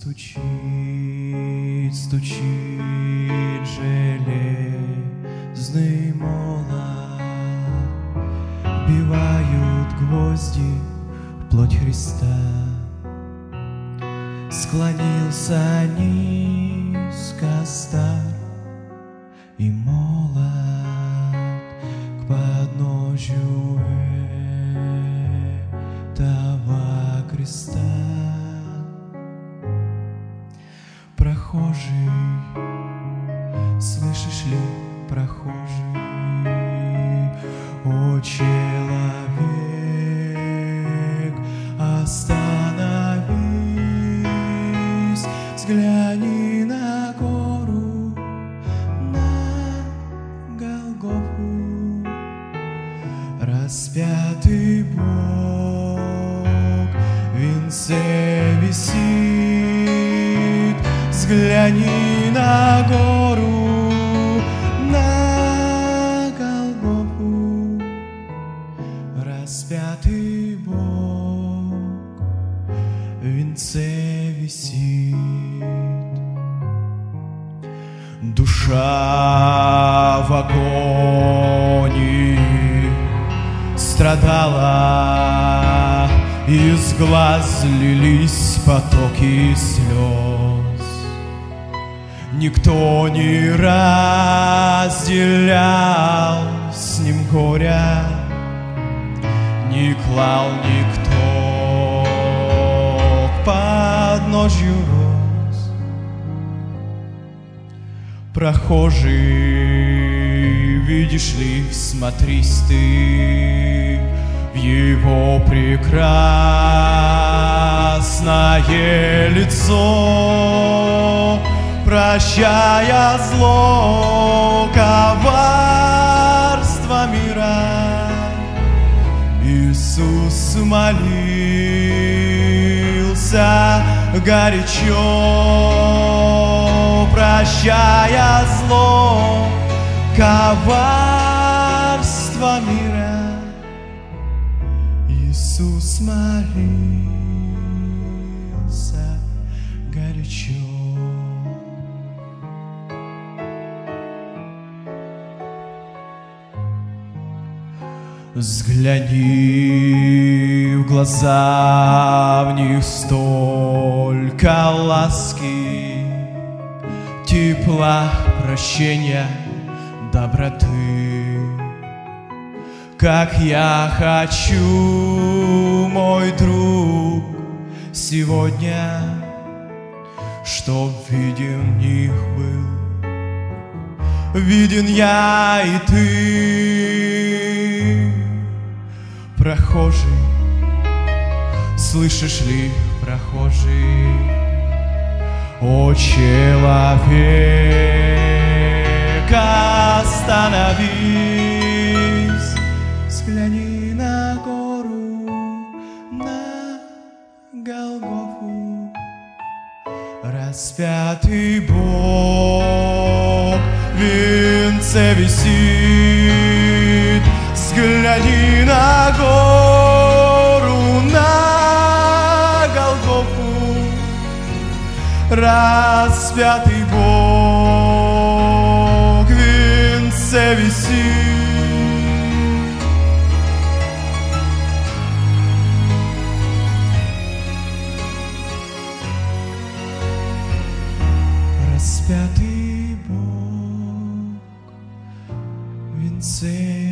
Стучит, стучит железный молот, вбивают гвозди в плоть Христа. Склонился низко стар и молод к подножью этого креста. Прохожий, слышишь ли, прохожий, о человек, остановись, взгляни на гору, на Голгофу, распятый Бог в венце висит. Взгляни на гору, на Голгофу, распятый Бог в венце висит. Душа в агонии страдала, из глаз лились потоки слез. Никто не разделял с ним горя, не клал никто к подножью роз. Прохожий, видишь ли, всмотрись ты в его прекрасное лицо, прощая зло, коварство мира. Иисус молился горячо, прощая зло, коварство мира. Иисус молился горячо. Взгляни в глаза, в них столько ласки, тепла, прощения, доброты. Как я хочу, мой друг, сегодня, чтоб виден в них был, виден я и ты. Прохожий, слышишь ли, прохожий, о человек, остановись, взгляни на гору, на Голгофу, распятый Бог в венце висит. Взгляни на гору, на Голгофу, распятый Бог в венце висит. Распятый Бог в венце